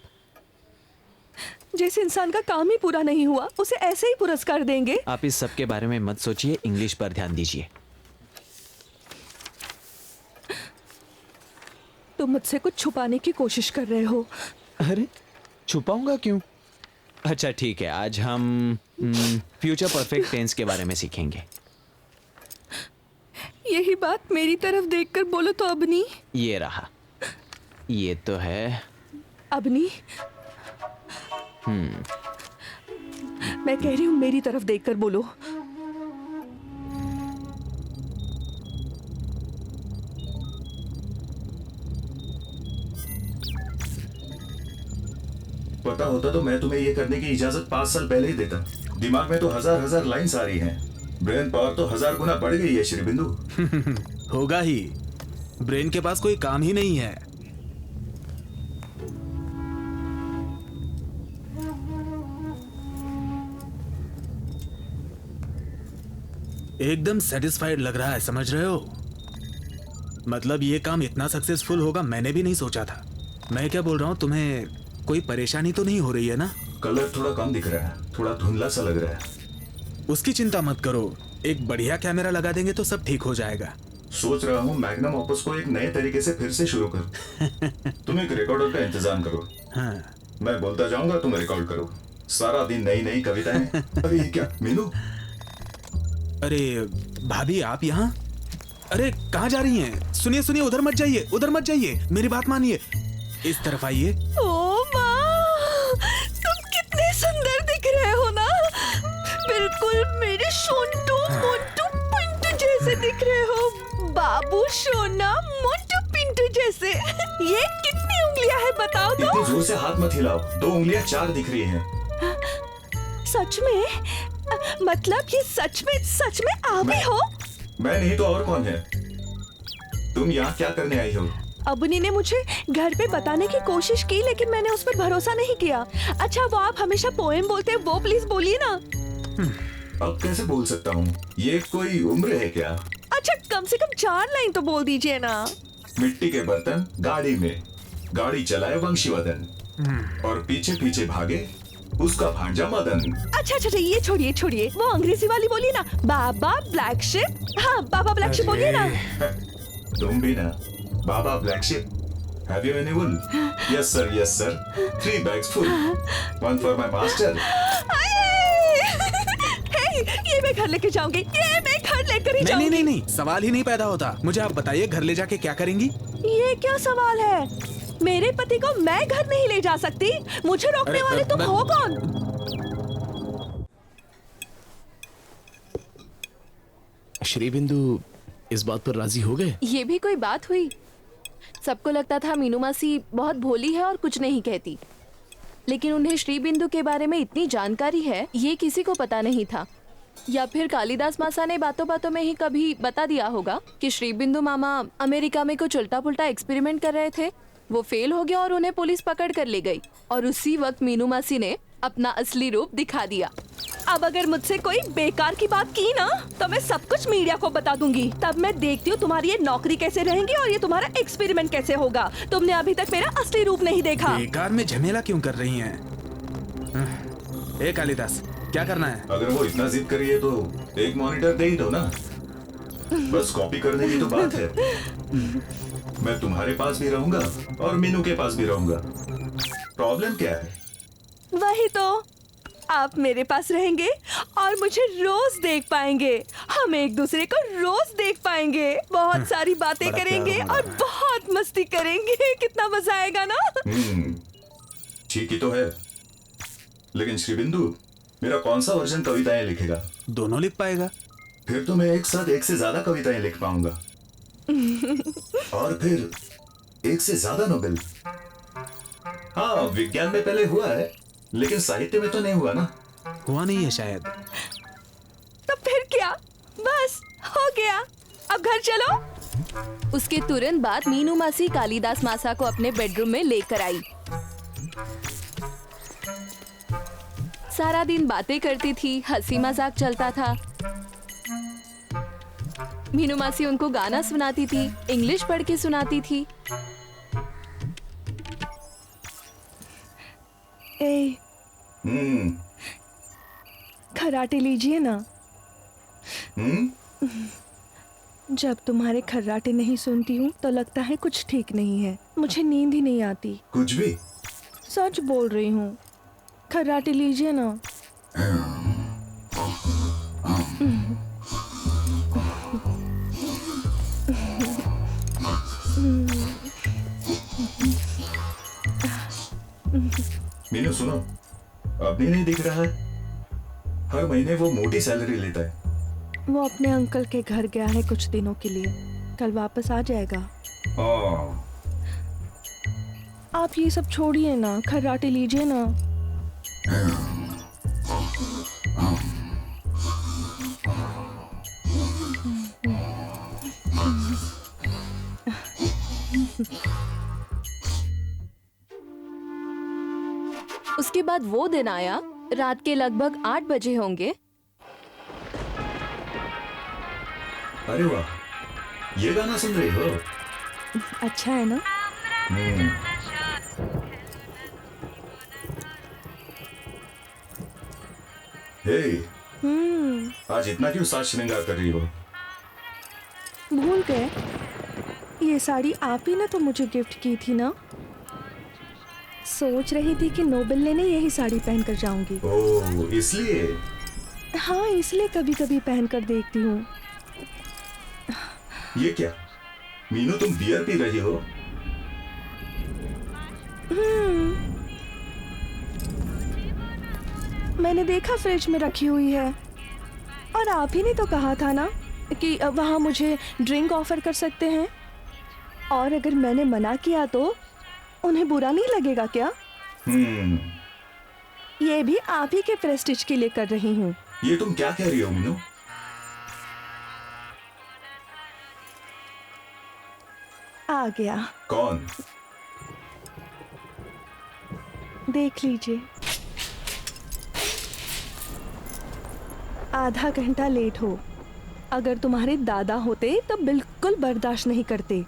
जिस इंसान का काम ही पूरा नहीं हुआ उसे ऐसे ही पुरस्कार देंगे? आप इस सब के बारे में मत सोचिए, इंग्लिश पर ध्यान दीजिए। तुम मुझसे कुछ छुपाने की कोशिश कर रहे हो। अरे छुपाऊंगा क्यों? अच्छा ठीक है, आज हम फ्यूचर परफेक्ट टेंस के बारे में सीखेंगे। यही बात मेरी तरफ देखकर बोलो तो अबनी। ये रहा, ये तो है अबनी। मैं कह रही हूँ मेरी तरफ देखकर बोलो। पता होता तो मैं तुम्हें ये करने की इजाजत 5 साल पहले ही देता। दिमाग में तो हजार लाइंस आ रही हैं। ब्रेन पावर तो 1000 गुना बढ़ गई है श्री बिंदु। होगा ही, ब्रेन के पास कोई काम ही नहीं है। एकदम सेटिस्फाइड लग रहा है, समझ रहे हो? मतलब ये काम इतना सक्सेसफुल होगा मैंने भी नहीं सोचा था। मैं क्या बोल रहा हूँ, तुम्हें कोई परेशानी तो नहीं हो रही है ना? कलर थोड़ा कम दिख रहा है, थोड़ा धुंधला सा लग रहा है। उसकी चिंता मत करो, एक बढ़िया कैमरा लगा देंगे तो सब ठीक हो जाएगा। सोच रहा हूँ मैग्नम ओपस को एक नए तरीके से फिर से शुरू कर। तुम एक रिकॉर्डर का इंतजाम करो। हाँ। मैं बोलता जाऊंगा, तुम रिकॉर्ड करो। सारा दिन नई नई कविताएं। अरे ये क्या मीनू? अरे भाभी आप यहाँ? अरे कहाँ जा रही हैं? सुनिए सुनिए, उधर मत जाइए, उधर मत जाइए, मेरी बात मानिए, इस तरफ आइए। ओ माँ, तुम कितने सुंदर दिख रहे हो ना। बिल्कुल मेरे शोंटू मोटू पिंटू जैसे दिख रहे हो। बाबू सोना मोटू पिंटू जैसे। ये कितनी उंगलियां हैं बताओ तो? इतनी जोर से हाथ मत हिलाओ, 2 उंगलियां 4 दिख रही हैं। सच में? मतलब ये सच में आप ही हो? मैं नहीं तो और कौन है? तुम यहाँ क्या करने आई हो? अबनी ने मुझे घर पे बताने की कोशिश की लेकिन मैंने उस पर भरोसा नहीं किया। अच्छा वो आप हमेशा पोएम बोलते हैं वो प्लीज बोलिए ना। अब कैसे बोल सकता हूँ? ये कोई उम्र है क्या? अच्छा कम से कम 4 लाइन तो बोल दीजिए ना। मिट्टी के बर्तन गाड़ी में, गाड़ी चलाए वंशीवदन, और पीछे पीछे भागे उसका भांजा मदन। अच्छा ये छोड़िए, वो अंग्रेजी वाली बोलिए ना। Baa baa black sheep. हाँ बाबा ब्लैक शिप बोलिए ना। तुम भी ना, baa baa black sheep. Have you any wool? Yes sir. 3 bags full. 1 for my master. ये मैं घर लेके जाऊंगी, ये मैं घर लेकर ही जाऊंगी। नहीं, सवाल ही नहीं पैदा होता। मुझे आप बताइए, घर ले जाके क्या करेंगी? ये क्या सवाल है? मेरे पति को मैं घर नहीं ले जा सकती? मुझे रोकने वाले तुम हो कौन? श्री बिंदु इस बात पर राजी हो गए? ये भी कोई बात हुई? सबको लगता था मीनू मासी बहुत भोली है और कुछ नहीं कहती, लेकिन उन्हें श्री बिंदु के बारे में इतनी जानकारी है ये किसी को पता नहीं था। या फिर कालिदास मासा ने बातों बातों में ही कभी बता दिया होगा कि श्री बिंदु मामा अमेरिका में कुछ उल्टा पुल्टा एक्सपेरिमेंट कर रहे थे, वो फेल हो गया और उन्हें पुलिस पकड़ कर ले गई, और उसी वक्त मीनू मासी ने अपना असली रूप दिखा दिया। अब अगर मुझसे कोई बेकार की बात की ना तो मैं सब कुछ मीडिया को बता दूंगी। तब मैं देखती हूँ तुम्हारी ये नौकरी कैसे रहेंगी और ये तुम्हारा एक्सपेरिमेंट कैसे होगा। तुमने अभी तक मेरा असली रूप नहीं देखा। बेकार में झमेला क्यों कर रही हैं? ए कालिदास, क्या करना है? अगर वो इतना जिद करी है तो एक मॉनिटर दे ही दो ना। बस कॉपी करने की तो बात है। मैं तुम्हारे पास भी रहूंगा और मीनू के पास भी रहूंगा। प्रॉब्लम क्या है? वही तो, आप मेरे पास रहेंगे और मुझे रोज देख पाएंगे। हम एक दूसरे को रोज देख पाएंगे, बहुत सारी बातें करेंगे और बहुत मस्ती करेंगे। कितना मजा आएगा ना। ठीक ही तो है, लेकिन श्री बिंदु मेरा कौन सा वर्जन कविताएं लिखेगा? दोनों लिख पाएगा। फिर तो मैं एक साथ 1 से ज्यादा कविताएं लिख पाऊंगा और फिर 1 से ज्यादा नोबेल। हाँ, विज्ञान में पहले हुआ है लेकिन साहित्य में तो नहीं हुआ ना। हुआ नहीं है शायद। तो फिर क्या, बस हो गया, अब घर चलो। उसके तुरंत बाद मीनू मासी कालिदास मासा को अपने बेडरूम में लेकर आई। सारा दिन बातें करती थी, हंसी मजाक चलता था। मीनू मासी उनको गाना सुनाती थी, इंग्लिश पढ़ के सुनाती थी। ए, खर्राटे लीजिए ना। जब तुम्हारे खर्राटे नहीं सुनती हूँ तो लगता है कुछ ठीक नहीं है। मुझे नींद ही नहीं आती। कुछ भी? सच बोल रही हूँ। खर्राटे लीजिए ना। मीनू सुनो, अभी नहीं दिख रहा है। हर महीने वो मोटी सैलरी लेता है। वो अपने अंकल के घर गया है कुछ दिनों के लिए, कल वापस आ जाएगा। आप ये सब छोड़िए ना, खर्राटे लीजिए ना। उसके बाद वो दिन आया, रात के लगभग 8 बजे होंगे। अरे वाह, ये गाना सुन रही हो? अच्छा है ना? हे, आज इतना क्यों साज श्रृंगार कर रही हो? भूल गए? ये साड़ी आप ही ने तो मुझे गिफ्ट की थी ना? सोच रही थी कि नोबेल लेने यही साड़ी पहनकर जाऊंगी। ओह, इसलिए? हाँ, इसलिए कभी कभी पहनकर देखती हूँ। ये क्या मीनू, तुम बियर पी रही हो? मैंने देखा फ्रिज में रखी हुई है, और आप ही ने तो कहा था ना कि वहाँ मुझे ड्रिंक ऑफर कर सकते हैं, और अगर मैंने मना किया तो उन्हें बुरा नहीं लगेगा क्या? ये भी आप ही के प्रेस्टीज के लिए कर रही हूँ। ये तुम क्या कह रही हो मीनू? आ गया। कौन? देख लीजिए। आधा घंटा लेट हो। अगर तुम्हारे दादा होते तो बिल्कुल बर्दाश्त नहीं करते।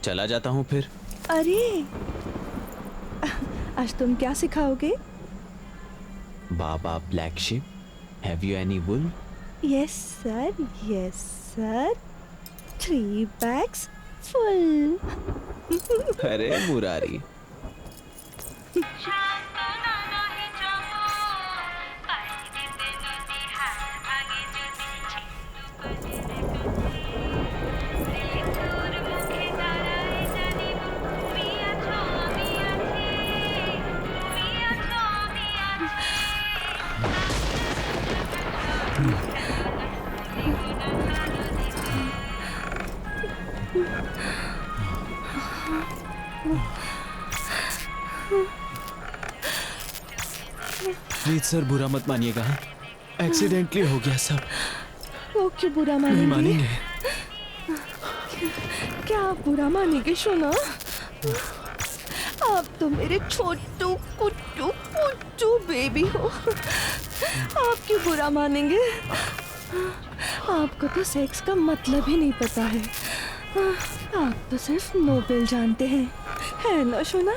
चला जाता हूँ फिर। अरे, आज तुम क्या सिखाओगे? Baa baa black sheep, have you any wool? Yes sir, yes sir. 3 bags full। अरे मुरारी, प्लीज सर बुरा मत मानिएगा, एक्सीडेंटली हो गया सब। वो क्यों बुरा नहीं मानेंगे? मानेंगे। क्या आप बुरा मानेंगे? सुना, आप तो मेरे छोटू कुट्टू पुट्टू बेबी हो। आप क्यों बुरा मानेंगे? आपको तो सेक्स का मतलब ही नहीं पता है। आप तो सिर्फ नोबेल जानते हैं, है ना सोना?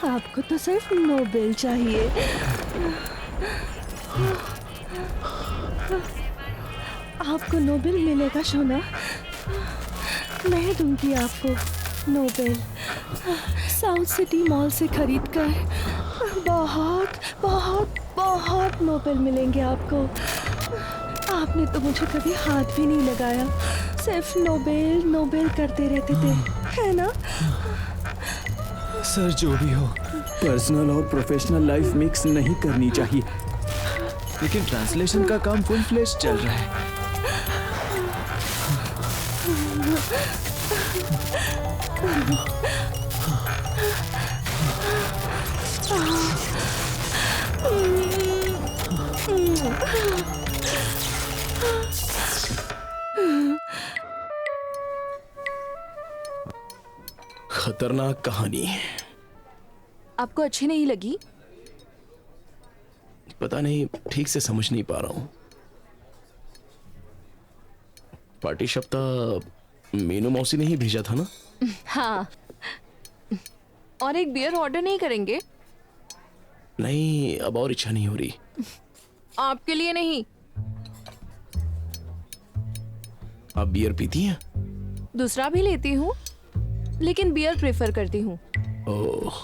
आपको तो सिर्फ नोबेल चाहिए। आपको नोबेल मिलेगा सोना, मैं दूंगी आपको नोबेल। साउथ सिटी मॉल से खरीद कर बहुत बहुत बहुत नोबेल मिलेंगे आपको। आपने तो मुझे कभी हाथ भी नहीं लगाया, सिर्फ नोबेल नोबेल करते रहते थे, है ना? सर जो भी हो, पर्सनल और प्रोफेशनल लाइफ मिक्स नहीं करनी चाहिए। लेकिन ट्रांसलेशन का काम फुल फ्लेश चल रहा है। खतरनाक कहानी। आपको अच्छी नहीं लगी? पता नहीं, ठीक से समझ नहीं पा रहा हूं। पार्टी शब्दा मीनू मौसी ने ही भेजा था ना? हाँ। और एक बियर ऑर्डर नहीं करेंगे? नहीं, अब और इच्छा नहीं हो रही। आपके लिए नहीं, आप बियर पीती हैं? दूसरा भी लेती हूँ, लेकिन बियर प्रेफर करती हूँ। ओह,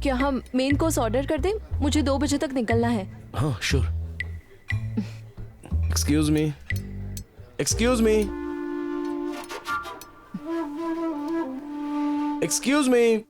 क्या हम मेन कोर्स ऑर्डर कर दें? मुझे 2 बजे तक निकलना है। हाँ sure. Excuse me, excuse me, excuse me.